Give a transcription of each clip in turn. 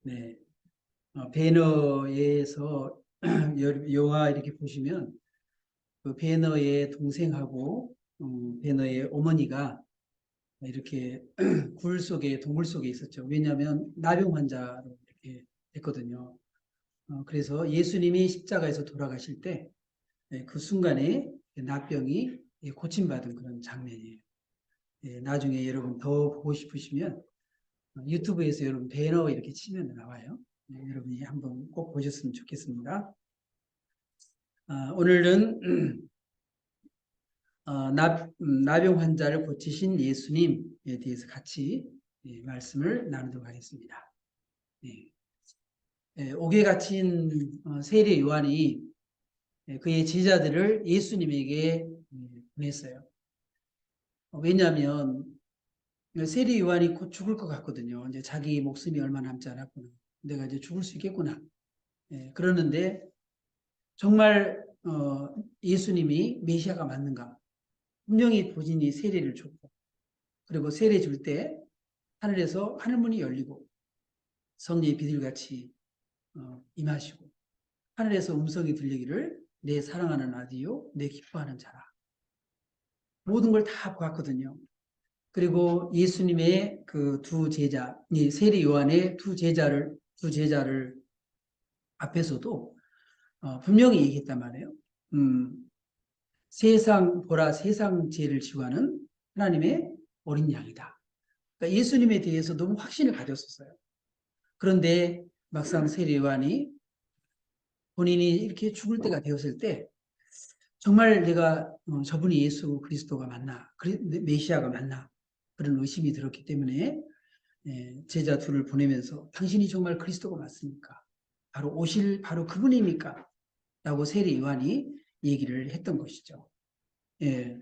네. 배너에서 요하 이렇게 보시면 그 배너의 동생하고 배너의 어머니가 이렇게 굴 속에 동굴 속에 있었죠. 왜냐하면 나병 환자로 이렇게 됐거든요. 그래서 예수님이 십자가에서 돌아가실 때 그 순간에 나병이 고침받은 그런 장면이에요. 나중에 여러분 더 보고 싶으시면 유튜브에서 여러분 배너 이렇게 치면 나와요. 여러분이 한번 꼭 보셨으면 좋겠습니다. 오늘은 나병 환자를 고치신 예수님에 대해서 같이 말씀을 나누도록 하겠습니다. 옥에 갇힌 세례 요한이 그의 제자들을 예수님에게 보냈어요. 왜냐하면 세례 요한이 곧 죽을 것 같거든요. 이제 자기 목숨이 얼마 남지 않았구나. 내가 이제 죽을 수 있겠구나. 그러는데 정말 예수님이 메시아가 맞는가? 분명히 본인이 세례를 줬고, 그리고 세례 줄 때 하늘에서 하늘문이 열리고 성령이 비둘같이 임하시고 하늘에서 음성이 들리기를 내 사랑하는 아들이요 내 기뻐하는 자라. 모든 걸 다 보았거든요. 그리고 예수님의 그 두 제자, 세례 요한의 두 제자를 앞에서도 분명히 얘기했단 말이에요. 세상 보라 세상 죄를 지고하는 하나님의 어린 양이다. 그러니까 예수님에 대해서 너무 확신을 가졌었어요. 그런데 막상 세례 요한이 본인이 이렇게 죽을 때가 되었을 때 정말 내가 저분이 예수 그리스도가 맞나, 메시아가 맞나 그런 의심이 들었기 때문에 제자 둘을 보내면서 당신이 정말 그리스도가 맞습니까? 바로 오실 바로 그분입니까? 라고 세례 요한이 얘기를 했던 것이죠. 예.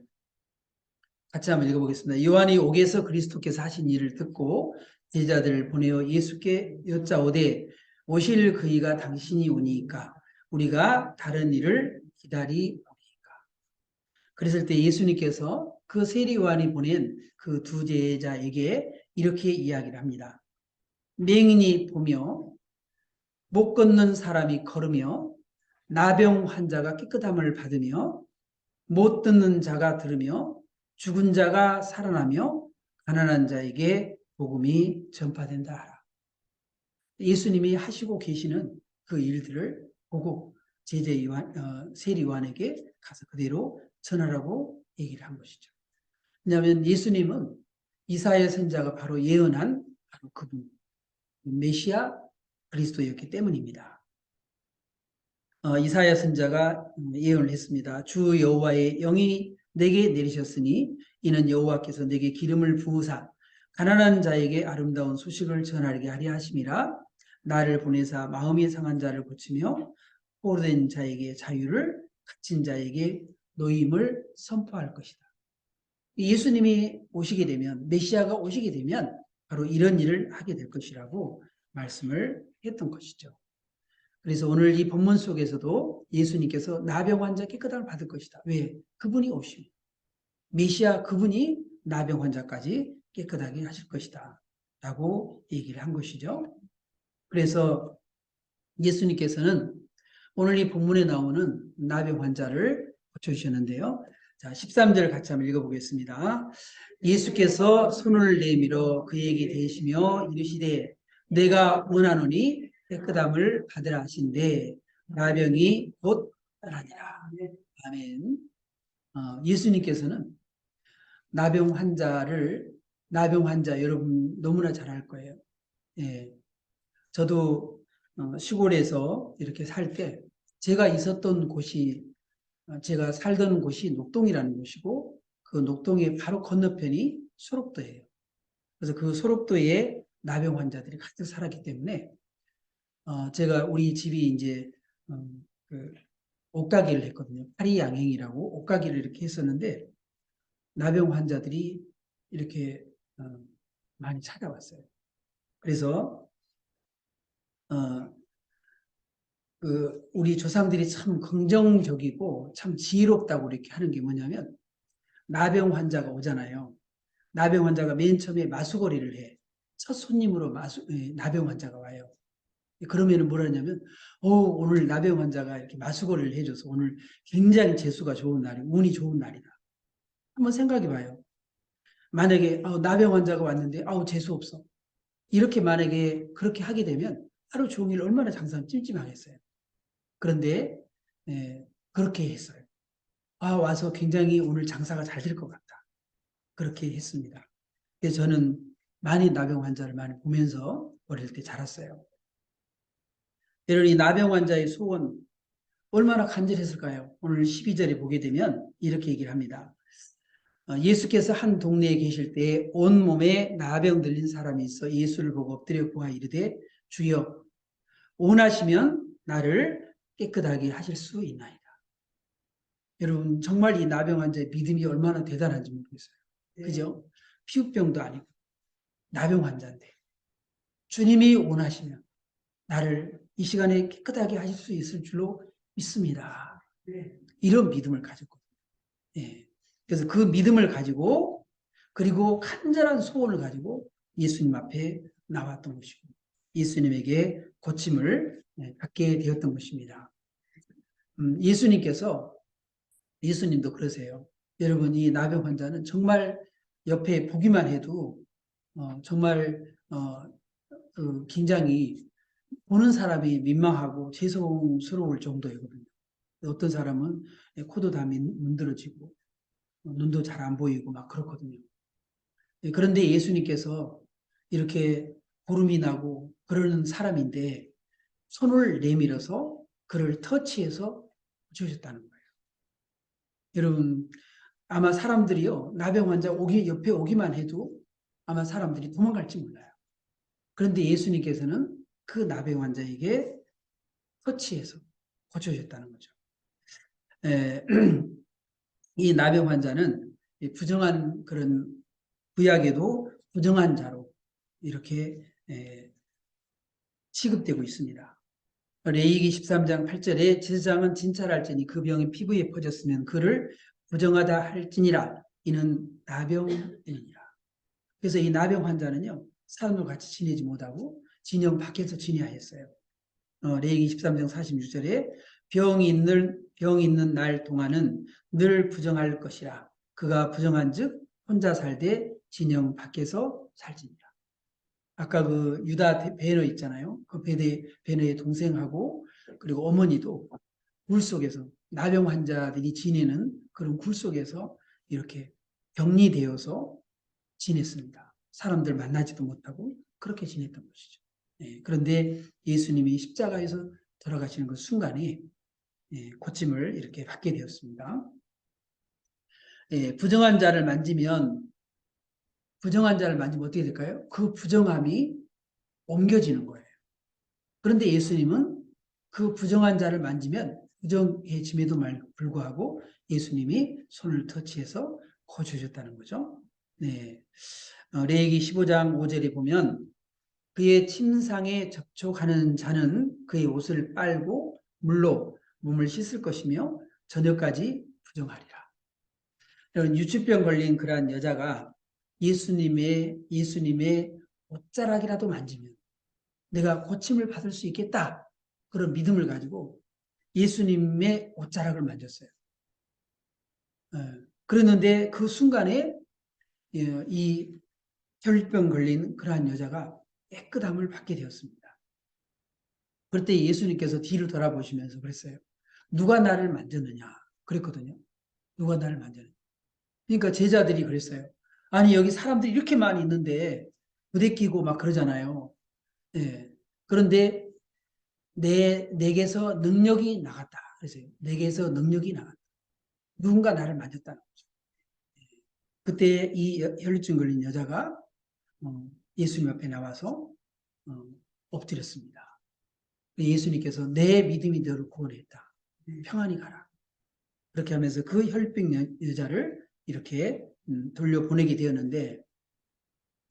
같이 한번 읽어보겠습니다. 요한이 옥에서 그리스도께서 하신 일을 듣고 제자들을 보내어 예수께 여짜오되 오실 그이가 당신이 오니까 우리가 다른 일을 기다리오니까. 그랬을 때 예수님께서 그 세례 요한이 보낸 그 두 제자에게 이렇게 이야기를 합니다. 맹인이 보며 못 걷는 사람이 걸으며 나병 환자가 깨끗함을 받으며 못 듣는 자가 들으며 죽은 자가 살아나며 가난한 자에게 복음이 전파된다 하라. 예수님이 하시고 계시는 그 일들을 보고 제자 요한, 세례 요한에게 가서 그대로 전하라고 얘기를 한 것이죠. 왜냐하면 예수님은 이사야 선지자가 바로 예언한 바로 그분 메시아 그리스도였기 때문입니다. 이사야 선지자가 예언을 했습니다. 주 여호와의 영이 내게 내리셨으니 이는 여호와께서 내게 기름을 부으사 가난한 자에게 아름다운 소식을 전하게 하려 하심이라. 나를 보내사 마음이 상한 자를 고치며 포로된 자에게 자유를 갇힌 자에게 노임을 선포할 것이다. 예수님이 오시게 되면 메시아가 오시게 되면 바로 이런 일을 하게 될 것이라고 말씀을 했던 것이죠. 그래서 오늘 이 본문 속에서도 예수님께서 나병 환자 깨끗함을 받을 것이다. 왜? 그분이 오시고 메시아 그분이 나병 환자까지 깨끗하게 하실 것이다 라고 얘기를 한 것이죠. 그래서 예수님께서는 오늘 이 본문에 나오는 나병 환자를 고쳐주셨는데요. 자, 13절 같이 한번 읽어보겠습니다. 예수께서 손을 내밀어 그에게 대시며 이르시되 내가 원하노니 깨끗함을 받으라 하신대 나병이 곧 떠나니라. 아멘. 예수님께서는 나병 환자 여러분 너무나 잘 알 거예요. 예. 저도 시골에서 이렇게 살 때 제가 있었던 곳이 제가 살던 곳이 녹동이라는 곳이고 그 녹동의 바로 건너편이 소록도예요. 그래서 그 소록도에 나병 환자들이 가득 살았기 때문에 제가 우리 집이 이제 그 옷가게를 했거든요. 파리양행이라고 옷가게를 이렇게 했었는데 나병 환자들이 이렇게 많이 찾아왔어요. 그래서 우리 조상들이 참 긍정적이고 참 지혜롭다고 이렇게 하는 게 뭐냐면 나병 환자가 오잖아요. 나병 환자가 맨 처음에 마수거리를 해. 첫 손님으로 나병 환자가 와요. 그러면은 뭐라냐면, 오늘 나병 환자가 이렇게 마수거리를 해줘서 오늘 굉장히 재수가 좋은 날이, 운이 좋은 날이다. 한번 생각해 봐요. 만약에 나병 환자가 왔는데 재수 없어. 이렇게 만약에 그렇게 하게 되면 하루 종일 얼마나 장사는 찜찜하겠어요. 그런데 그렇게 했어요. 와서 굉장히 오늘 장사가 잘 될 것 같다. 그렇게 했습니다. 그래서 저는 많이 나병 환자를 많이 보면서 어릴 때 자랐어요. 여러분, 이 나병 환자의 소원 얼마나 간절했을까요? 오늘 12절에 보게 되면 이렇게 얘기를 합니다. 예수께서 한 동네에 계실 때 온몸에 나병 들린 사람이 있어 예수를 보고 엎드려 구하 이르되 주여 원하시면 나를 깨끗하게 하실 수 있나이다. 여러분 정말 이 나병 환자의 믿음이 얼마나 대단한지 모르겠어요. 그죠? 피부병도 아니고 나병 환자인데 주님이 원하시면 나를 이 시간에 깨끗하게 하실 수 있을 줄로 믿습니다. 이런 믿음을 가졌거든요. 예. 그래서 그 믿음을 가지고 그리고 간절한 소원을 가지고 예수님 앞에 나왔던 것이고 예수님에게 고침을 받게 되었던 것입니다. 예수님도 그러세요. 여러분 이 나병 환자는 정말 옆에 보기만 해도 정말 굉장히 보는 사람이 민망하고 죄송스러울 정도이거든요. 어떤 사람은 코도 다 문드러지고 눈도 잘 안 보이고 막 그렇거든요. 그런데 예수님께서 이렇게 고름이 나고 그러는 사람인데 손을 내밀어서 그를 터치해서 주셨다는 거예요. 여러분 아마 사람들이요 나병 환자 옆에 오기만 해도 아마 사람들이 도망갈지 몰라요. 그런데 예수님께서는 그 나병 환자에게 터치해서 고쳐주셨다는 거죠. 이 나병 환자는 부정한 그런 구약에도 부정한 자로 이렇게 취급되고 있습니다. 레위기 13장 8절에 제사장은 진찰할지니 그 병이 피부에 퍼졌으면 그를 부정하다 할지니라 이는 나병이니라. 그래서 이 나병 환자는요 사람과 같이 지내지 못하고 진영 밖에서 지내야 했어요. 레위기 13장 46절에 병이 있는 날 동안은 늘 부정할 것이라 그가 부정한즉 혼자 살되 진영 밖에서 살지니라. 아까 그 유다 베너 있잖아요. 그 베너의 동생하고 그리고 어머니도 굴 속에서 나병 환자들이 지내는 그런 굴 속에서 이렇게 격리되어서 지냈습니다. 사람들 만나지도 못하고 그렇게 지냈던 것이죠. 그런데 예수님이 십자가에서 돌아가시는 그 순간에 고침을 이렇게 받게 되었습니다. 부정한 자를 만지면 어떻게 될까요? 그 부정함이 옮겨지는 거예요. 그런데 예수님은 그 부정한 자를 만지면 부정해짐에도 불구하고 예수님이 손을 터치해서 고쳐주셨다는 거죠. 레위기 15장 5절에 보면 그의 침상에 접촉하는 자는 그의 옷을 빨고 물로 몸을 씻을 것이며 저녁까지 부정하리라. 유치병 걸린 그러한 여자가 예수님의 옷자락이라도 만지면 내가 고침을 받을 수 있겠다. 그런 믿음을 가지고 예수님의 옷자락을 만졌어요. 그랬는데 그 순간에 이 혈병 걸린 그러한 여자가 깨끗함을 받게 되었습니다. 그럴 때 예수님께서 뒤를 돌아보시면서 그랬어요. 누가 나를 만졌느냐? 그랬거든요. 누가 나를 만졌느냐? 그러니까 제자들이 그랬어요. 아니 여기 사람들이 이렇게 많이 있는데 부대 끼고 막 그러잖아요. 그런데 내게서 능력이 나갔다. 그래서요. 내게서 능력이 나갔다. 누군가 나를 만졌다는 거죠. 그때 이 혈루증 걸린 여자가 예수님 앞에 나와서 엎드렸습니다. 예수님께서 내 믿음이 너를 구원했다. 평안히 가라. 그렇게 하면서 그 혈병 여자를 이렇게 돌려보내게 되었는데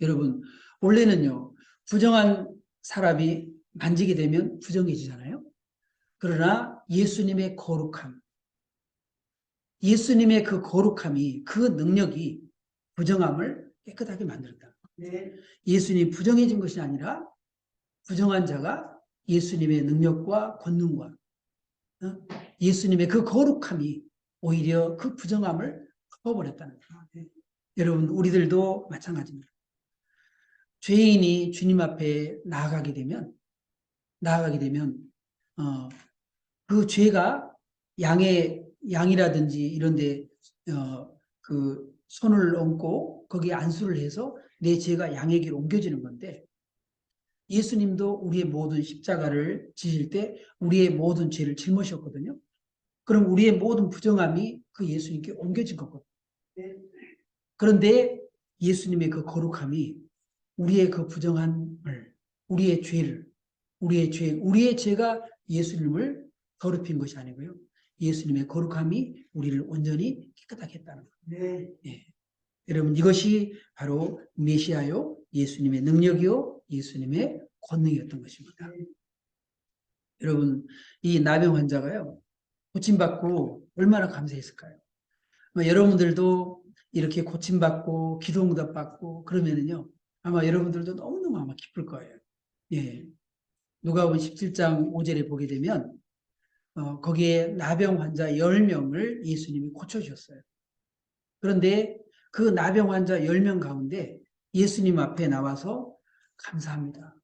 여러분 원래는요 부정한 사람이 만지게 되면 부정해지잖아요. 그러나 예수님의 그 거룩함이 그 능력이 부정함을 깨끗하게 만들었다. 예수님이 부정해진 것이 아니라 부정한 자가 예수님의 능력과 권능과 예수님의 그 거룩함이 오히려 그 부정함을 덮어버렸다는 거예요. 여러분, 우리들도 마찬가지입니다. 죄인이 주님 앞에 나아가게 되면 그 죄가 양이라든지 이런데 그 손을 얹고 거기에 안수를 해서 내 죄가 양에게로 옮겨지는 건데, 예수님도 우리의 모든 십자가를 지실 때 우리의 모든 죄를 짊어지셨거든요. 그럼 우리의 모든 부정함이 그 예수님께 옮겨진 거거든요. 그런데 예수님의 그 거룩함이 우리의 그 부정함을, 우리의 죄가 예수님을 더럽힌 것이 아니고요. 예수님의 거룩함이 우리를 온전히 깨끗하게 했다는 거예요. 예. 여러분, 이것이 바로 메시아요, 예수님의 능력이요, 예수님의 권능이었던 것입니다. 여러분, 이 나병 환자가요, 고침받고 얼마나 감사했을까요? 여러분들도 이렇게 고침받고 기도응답 받고 그러면은요, 아마 여러분들도 너무너무 아마 기쁠 거예요. 예. 누가복음 17장 5절에 보게 되면 거기에 나병 환자 10명을 예수님이 고쳐주셨어요. 그런데 그 나병 환자 10명 가운데 예수님 앞에 나와서 감사합니다.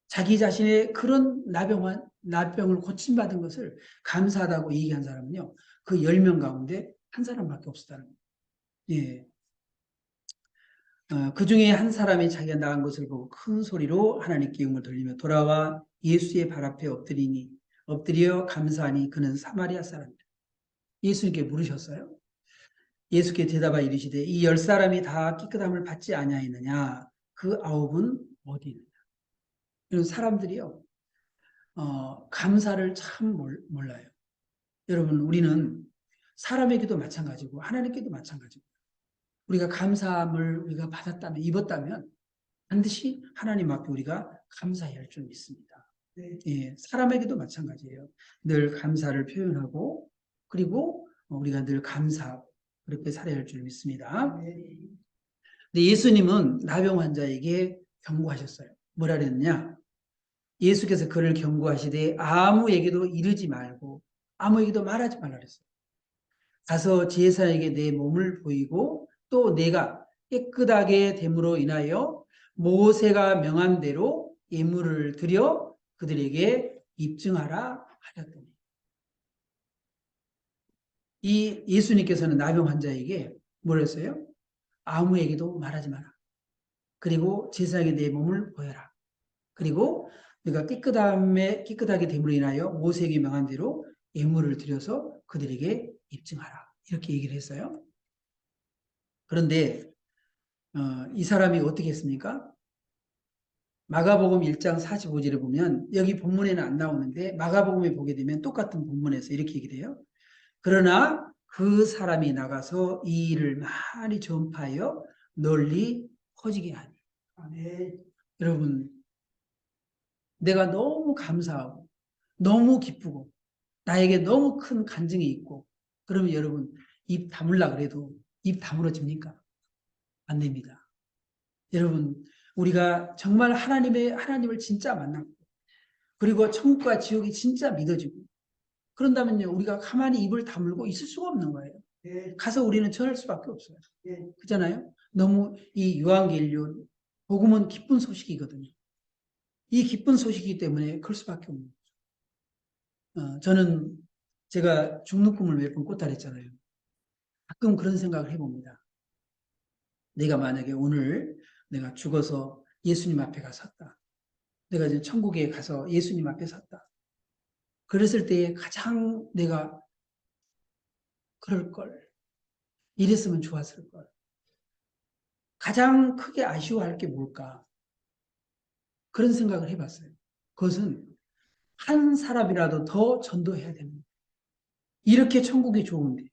자기 자신의 그런 나병을 고침받은 것을 감사하다고 얘기한 사람은요, 그 10명 가운데 한 사람밖에 없었다는 거예요. 예. 그 중에 한 사람이 자기가 나은 것을 보고 큰 소리로 하나님께 영을 돌리며 돌아와 예수의 발 앞에 엎드려 감사하니 그는 사마리아 사람이다. 예수님께 물으셨어요. 예수께 대답하 이르시되 이 10사람이 다 깨끗함을 받지 아니하였느냐? 그 9은 어디 있느냐? 이런 사람들이요, 감사를 참 몰라요. 여러분, 우리는 사람에게도 마찬가지고 하나님께도 마찬가지고, 우리가 감사함을 우리가 받았다면, 입었다면 반드시 하나님 앞에 우리가 감사해야 할 줄 믿습니다. 예, 사람에게도 마찬가지예요. 늘 감사를 표현하고, 그리고 우리가 늘 감사하고 그렇게 살아야 할 줄 믿습니다. 근데 예수님은 나병 환자에게 경고하셨어요. 뭐라 그랬느냐? 예수께서 그를 경고하시되 아무에게도 이르지 말고 아무에게도 말하지 말라 그랬어요. 가서 제사장에게 내 몸을 보이고 또 내가 깨끗하게 됨으로 인하여 모세가 명한 대로 예물을 드려 그들에게 입증하라 하셨더니, 이 예수님께서는 나병 환자에게 뭐라 했어요? 아무에게도 말하지 마라. 그리고 제사장에게 내 몸을 보여라. 그리고 내가 깨끗하게 됨으로 인하여 모세에게 명한 대로 예물을 드려서 그들에게 입증하라. 이렇게 얘기를 했어요. 그런데 이 사람이 어떻게 했습니까? 마가복음 1장 45절에 보면, 여기 본문에는 안 나오는데 마가복음에 보게 되면 똑같은 본문에서 이렇게 얘기를 해요. 그러나 그 사람이 나가서 이 일을 많이 전파하여 널리 퍼지게 하니. 여러분, 내가 너무 감사하고 너무 기쁘고 나에게 너무 큰 간증이 있고, 그러면 여러분, 입 다물라 그래도 입 다물어집니까? 안 됩니다. 여러분, 우리가 정말 하나님을 진짜 만나고, 그리고 천국과 지옥이 진짜 믿어지고, 그런다면요, 우리가 가만히 입을 다물고 있을 수가 없는 거예요. 가서 우리는 전할 수밖에 없어요. 그렇잖아요? 너무 이 요한계시록 복음은 기쁜 소식이거든요. 이 기쁜 소식이기 때문에 그럴 수밖에 없는 거죠. 저는 제가 죽는 꿈을 몇 번 꿨다 그랬잖아요. 가끔 그런 생각을 해봅니다. 내가 만약에 오늘 내가 죽어서 예수님 앞에 섰다. 내가 이제 천국에 가서 예수님 앞에 섰다. 그랬을 때 가장 내가 그럴 걸, 이랬으면 좋았을 걸, 가장 크게 아쉬워할 게 뭘까? 그런 생각을 해봤어요. 그것은 한 사람이라도 더 전도해야 됩니다. 이렇게 천국이 좋은데,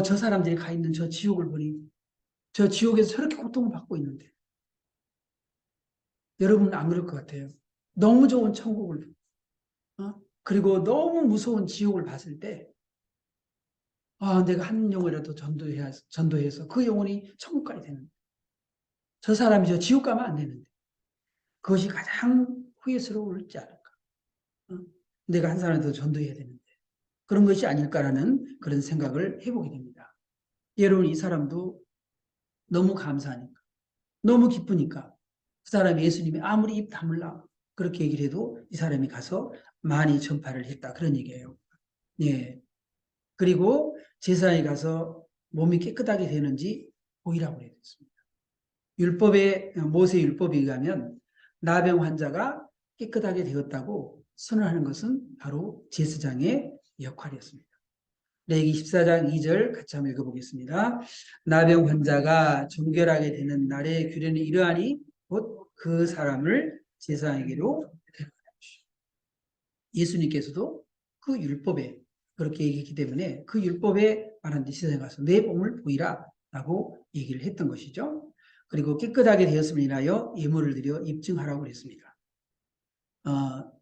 저 사람들이 가 있는 저 지옥을 보니, 저 지옥에서 저렇게 고통을 받고 있는데, 여러분은 안 그럴 것 같아요. 너무 좋은 천국을, 그리고 너무 무서운 지옥을 봤을 때, 내가 한 영혼이라도 전도해서 그 영혼이 천국 가야 되는데, 저 사람이 저 지옥 가면 안 되는데, 그것이 가장 후회스러울지 않을까? 어? 내가 한 사람한테 더 전도해야 되는데 그런 것이 아닐까라는 그런 생각을 해보게 됩니다. 여러분 이 사람도 너무 감사하니까 너무 기쁘니까 그 사람이 예수님이 아무리 입 다물라 그렇게 얘기를 해도 이 사람이 가서 많이 전파를 했다 그런 얘기예요. 예. 그리고 제사장에 가서 몸이 깨끗하게 되는지 보이라고 그랬습니다. 모세 율법에 의하면 나병 환자가 깨끗하게 되었다고 선언하는 것은 바로 제사장의 역할이었습니다. 레위기 14장 2절 같이 한번 읽어보겠습니다. 나병 환자가 정결하게 되는 날의 규례는 이러하니 곧 그 사람을 제사장에게로 데려가십시오. 예수님께서도 그 율법에 그렇게 얘기했기 때문에 그 율법에 말한 제사장에 가서 내 몸을 보이라 라고 얘기를 했던 것이죠. 그리고 깨끗하게 되었음을 인하여 예물을 드려 입증하라고 그랬습니다.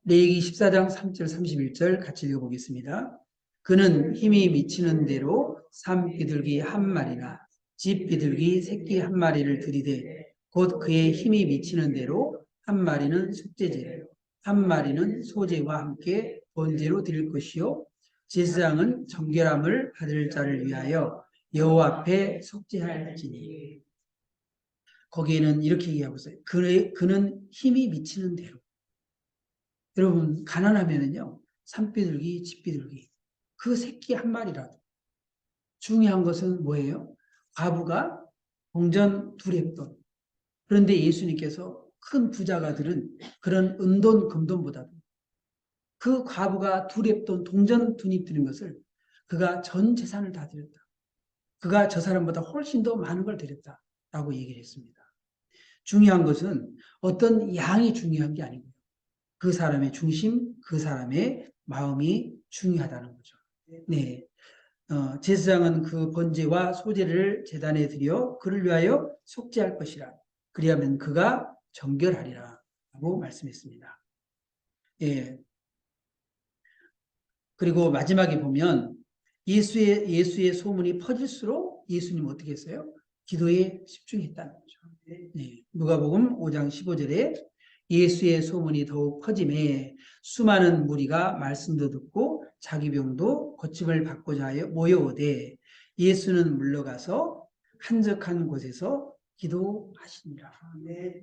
레위기 14장 3절 31절 같이 읽어보겠습니다. 그는 힘이 미치는 대로 산 비둘기 한 마리나 집 비둘기 새끼 한 마리를 들이되 곧 그의 힘이 미치는 대로 한 마리는 속죄제로 한 마리는 소제와 함께 번제로 드릴 것이요 제사장은 정결함을 받을 자를 위하여 여호와 앞에 속죄할지니. 거기에는 이렇게 얘기하고 있어요. 그는 힘이 미치는 대로. 여러분 가난하면은요 산비둘기 집비둘기 그 새끼 한 마리라도. 중요한 것은 뭐예요? 과부가 동전 두 랩돈. 그런데 예수님께서 큰 부자가 들은 그런 은돈 금돈보다도 그 과부가 두 랩돈 동전 두 입 드린 것을 그가 전 재산을 다 드렸다. 그가 저 사람보다 훨씬 더 많은 걸 드렸다라고 얘기를 했습니다. 중요한 것은 어떤 양이 중요한 게 아니고요. 그 사람의 중심, 그 사람의 마음이 중요하다는 거죠. 네. 제사장은 그 번제와 소제를 제단에 드려 그를 위하여 속죄할 것이라. 그리하면 그가 정결하리라. 라고 말씀했습니다. 예. 그리고 마지막에 보면 예수의 소문이 퍼질수록 예수님 어떻게 했어요? 기도에 집중했다는 거죠. 네. 누가복음 5장 15절에 예수의 소문이 더욱 퍼짐에 수많은 무리가 말씀도 듣고 자기 병도 고침을 받고자 하여 모여오되 예수는 물러가서 한적한 곳에서 기도하시니라. 네.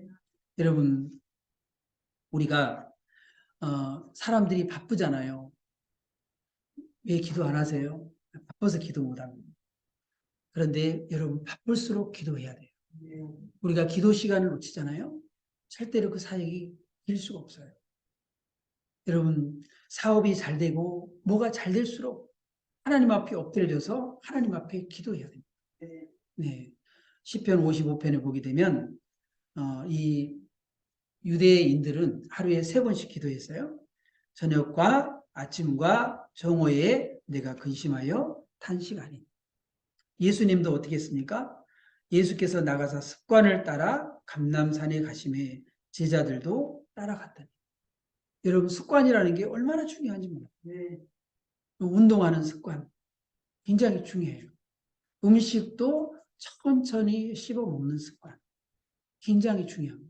여러분 우리가 사람들이 바쁘잖아요. 왜 기도 안 하세요? 바빠서 기도 못 합니다. 그런데 여러분 바쁠수록 기도해야 돼요. 우리가 기도 시간을 놓치잖아요. 절대로 그 사역이 될 수가 없어요. 여러분 사업이 잘 되고 뭐가 잘 될수록 하나님 앞에 엎드려져서 하나님 앞에 기도해야 됩니다. 네. 시편 55편에 보게 되면 이 유대인들은 하루에 3번씩 기도했어요. 저녁과 아침과 정오에 내가 근심하여 탄식하니. 예수님도 어떻게 했습니까? 예수께서 나가서 습관을 따라 감람산에 가심에 제자들도 따라갔더니. 여러분 습관이라는 게 얼마나 중요한지 몰라요. 네. 운동하는 습관 굉장히 중요해요. 음식도 천천히 씹어 먹는 습관 굉장히 중요합니다.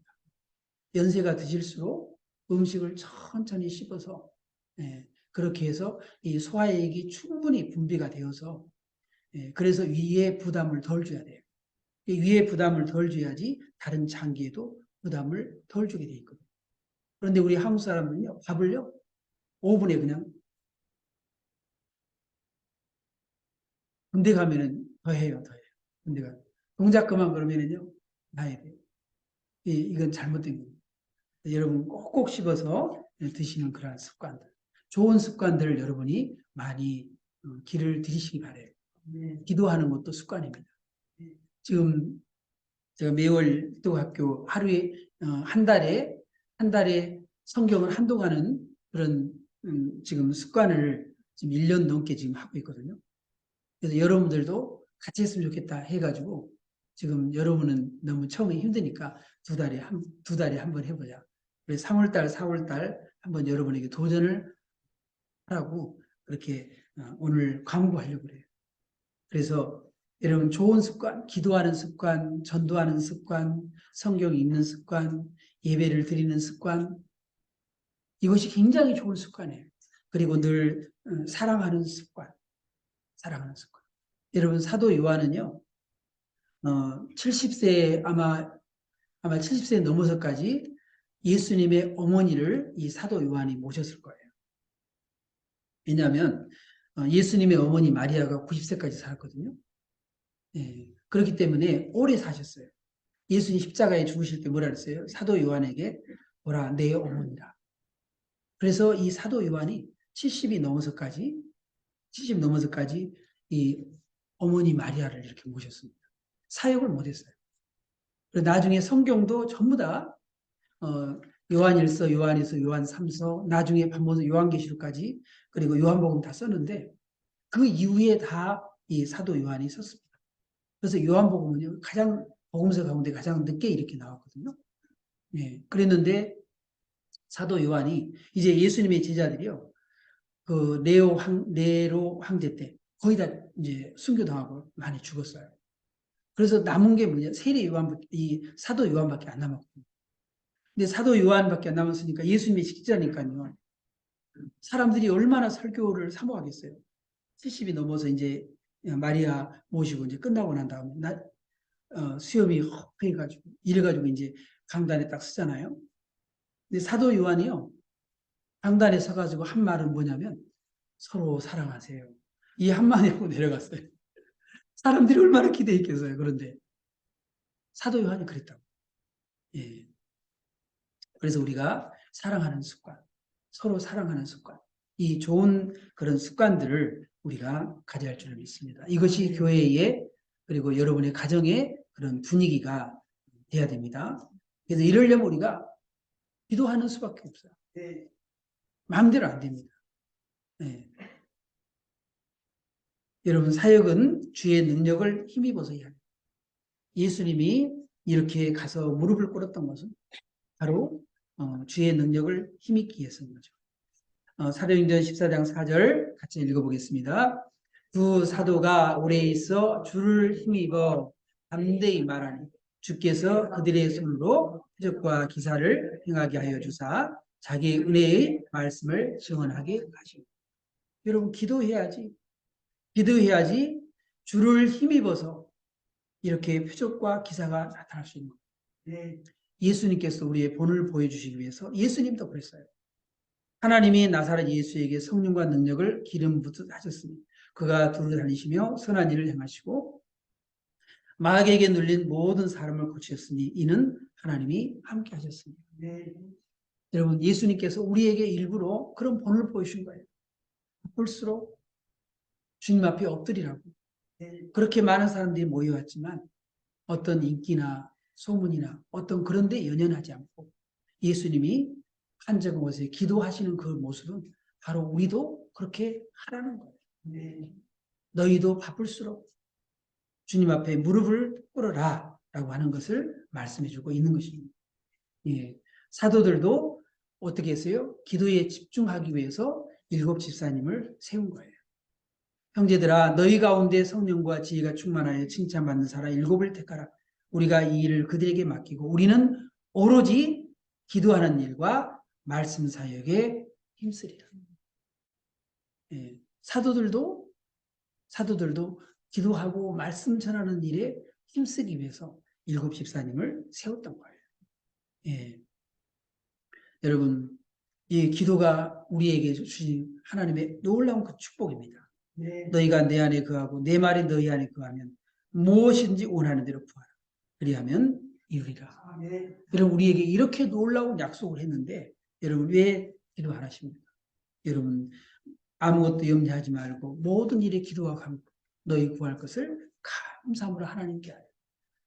연세가 드실수록 음식을 천천히 씹어서 그렇게 해서 이 소화액이 충분히 분비가 되어서 그래서 위에 부담을 덜 줘야 돼요. 위에 부담을 덜 줘야지 다른 장기에도 부담을 덜 주게 돼 있거든요. 그런데 우리 한국 사람은요 밥을요 5분에 그냥 군대 가면은 더 해요. 군대 가 동작 그만 그러면은요 나야 돼요. 이건 잘못된 겁니다. 여러분 꼭꼭 씹어서 드시는 그런 습관들, 좋은 습관들을 여러분이 많이 길을 들이시기 바래요. 기도하는 것도 습관입니다. 지금 제가 매월 기도학교 하루에 한 달에 성경을 한두 가는 그런 지금 습관을 지금 1년 넘게 지금 하고 있거든요. 그래서 여러분들도 같이 했으면 좋겠다 해가지고 지금 여러분은 너무 처음에 힘드니까 두 달에 한 번 해보자. 그래서 3월달, 4월달 한번 여러분에게 도전을 하라고 그렇게 오늘 광고하려고 그래요. 그래서 여러분 좋은 습관, 기도하는 습관, 전도하는 습관, 성경 읽는 습관, 예배를 드리는 습관, 이것이 굉장히 좋은 습관이에요. 그리고 늘 사랑하는 습관. 사랑하는 습관. 여러분, 사도 요한은요, 70세, 아마 70세 넘어서까지 예수님의 어머니를 이 사도 요한이 모셨을 거예요. 왜냐하면 예수님의 어머니 마리아가 90세까지 살았거든요. 예, 그렇기 때문에 오래 사셨어요. 예수님 십자가에 죽으실 때 뭐라 그랬어요? 사도 요한에게 보라 내 어머니라. 그래서 이 사도 요한이 70이 넘어서까지 70 넘어서까지 이 어머니 마리아를 이렇게 모셨습니다. 사역을 못했어요. 나중에 성경도 전부 다 요한일서, 요한에서 요한 3서, 나중에 반모서 요한계시록까지 그리고 요한복음 다 썼는데 그 이후에 다 이 사도 요한이 썼습니다. 그래서 요한복음은요 가장 복음서 가운데 가장 늦게 이렇게 나왔거든요. 예, 그랬는데 사도 요한이 이제 예수님의 제자들이요 그 네로 황제 때 거의 다 이제 순교당하고 많이 죽었어요. 그래서 남은 게 뭐냐 세례 요한 이 사도 요한밖에 안 남았거든요. 근데 사도 요한밖에 안 남았으니까 예수님의 직자니까요. 사람들이 얼마나 설교를 사모하겠어요. 70이 넘어서 이제 마리아 모시고 이제 끝나고 난 다음에 수염이 허해가지고 이래가지고 이제 강단에 딱 서잖아요. 근데 사도 요한이요 강단에 서가지고 한 말은 뭐냐면 서로 사랑하세요. 이 한마디 하고 내려갔어요. 사람들이 얼마나 기대했겠어요. 그런데 사도 요한이 그랬다고. 예. 그래서 우리가 사랑하는 습관, 서로 사랑하는 습관, 이 좋은 그런 습관들을 우리가 가져야 할 줄 믿습니다. 이것이 교회의 그리고 여러분의 가정의 그런 분위기가 돼야 됩니다. 그래서 이러려면 우리가 기도하는 수밖에 없어요. 마음대로 안 됩니다. 네. 여러분 사역은 주의 능력을 힘입어서 해야 합니다. 예수님이 이렇게 가서 무릎을 꿇었던 것은 바로 주의 능력을 힘입기 위해서인 거죠. 사도행전 14장 4절 같이 읽어보겠습니다. 두 사도가 오래 있어 주를 힘입어 담대히 말하니 주께서 그들의 손으로 표적과 기사를 행하게 하여 주사 자기의 은혜의 말씀을 증언하게 하시고 여러분 기도해야지 주를 힘입어서 이렇게 표적과 기사가 나타날 수 있는 거예요. 예수님께서 우리의 본을 보여주시기 위해서 예수님도 그랬어요. 하나님이 나사렛 예수에게 성령과 능력을 기름 붓듯 하셨으니 그가 두루 다니시며 선한 일을 행하시고 마귀에게 눌린 모든 사람을 고치셨으니 이는 하나님이 함께 하셨습니다. 여러분 예수님께서 우리에게 일부러 그런 본을 보여주신 거예요. 볼수록 주님 앞에 엎드리라고. 그렇게 많은 사람들이 모여왔지만 어떤 인기나 소문이나 어떤 그런 데 연연하지 않고 예수님이 한적한 곳에 기도하시는 그 모습은 바로 우리도 그렇게 하라는 거예요. 너희도 바쁠수록 주님 앞에 무릎을 꿇어라 라고 하는 것을 말씀해주고 있는 것입니다. 예. 사도들도 어떻게 했어요? 기도에 집중하기 위해서 7 집사님을 세운 거예요. 형제들아 너희 가운데 성령과 지혜가 충만하여 칭찬받는 사람 7을 택하라. 우리가 이 일을 그들에게 맡기고 우리는 오로지 기도하는 일과 말씀 사역에 힘쓰리라. 예. 사도들도 기도하고 말씀 전하는 일에 힘쓰기 위해서 7 집사님을 세웠던 거예요. 예. 여러분, 이 기도가 우리에게 주신 하나님의 놀라운 그 축복입니다. 너희가 내 안에 거하고 내 말이 너희 안에 거하면 무엇인지 원하는 대로 구하라. 그리하면 이루리라. 여러분 우리에게 이렇게 놀라운 약속을 했는데 여러분 왜 기도 안 하십니까? 여러분 아무것도 염려하지 말고 모든 일에 기도와 간구 너희 구할 것을 감사함으로 하나님께 하라.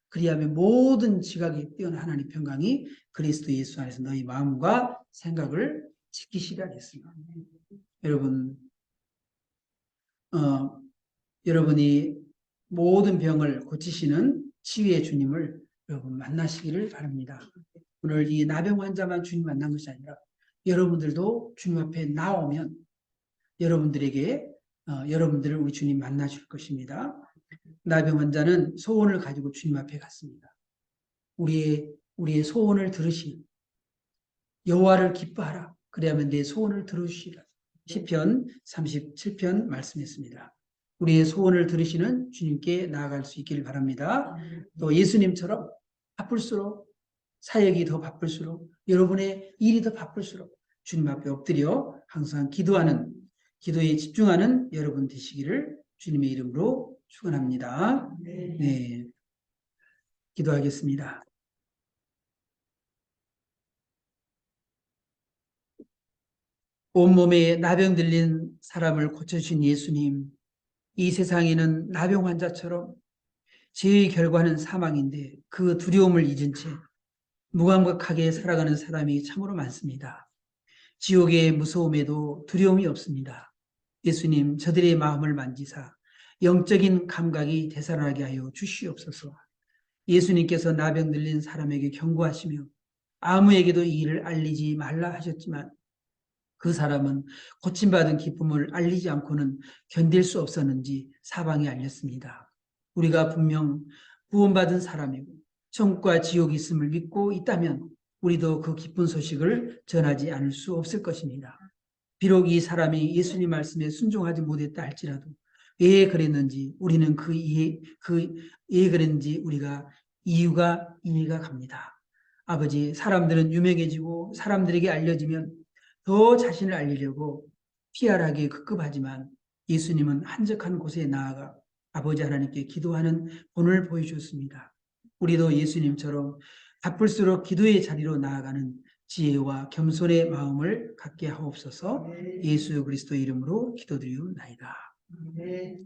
그리하면 모든 지각이 뛰어난 하나님 평강이 그리스도 예수 안에서 너희 마음과 생각을 지키시라 했습니다. 여러분 여러분이 모든 병을 고치시는 치유의 주님을 여러분 만나시기를 바랍니다. 오늘 이 나병 환자만 주님 만난 것이 아니라 여러분들도 주님 앞에 나오면 여러분들을 우리 주님 만나줄 것입니다. 나병 환자는 소원을 가지고 주님 앞에 갔습니다. 우리의 소원을 들으시는 여호와를 기뻐하라. 그리하면 내 소원을 들으시리라. 시편 37편 말씀했습니다. 우리의 소원을 들으시는 주님께 나아갈 수 있기를 바랍니다. 또 예수님처럼 바쁠수록 사역이 더 바쁠수록 여러분의 일이 더 바쁠수록 주님 앞에 엎드려 항상 기도하는 기도에 집중하는 여러분 되시기를 주님의 이름으로 축원합니다. 네, 기도하겠습니다. 온몸에 나병 들린 사람을 고쳐주신 예수님, 이 세상에는 나병 환자처럼 죄의 결과는 사망인데 그 두려움을 잊은 채 무감각하게 살아가는 사람이 참으로 많습니다. 지옥의 무서움에도 두려움이 없습니다. 예수님, 저들의 마음을 만지사 영적인 감각이 되살아나게 하여 주시옵소서. 예수님께서 나병 들린 사람에게 경고하시며 아무에게도 이 일을 알리지 말라 하셨지만 그 사람은 고침받은 기쁨을 알리지 않고는 견딜 수 없었는지 사방에 알렸습니다. 우리가 분명 구원받은 사람이고 천국과 지옥이 있음을 믿고 있다면 우리도 그 기쁜 소식을 전하지 않을 수 없을 것입니다. 비록 이 사람이 예수님 말씀에 순종하지 못했다 할지라도 왜 그랬는지 우리는 왜 그랬는지 우리가 이해가 갑니다. 아버지, 사람들은 유명해지고 사람들에게 알려지면 더 자신을 알리려고 피하라기에 급급하지만 예수님은 한적한 곳에 나아가 아버지 하나님께 기도하는 본을 보여주었습니다. 우리도 예수님처럼 바쁠수록 기도의 자리로 나아가는 지혜와 겸손의 마음을 갖게 하옵소서. 예수 그리스도 이름으로 기도드리옵나이다.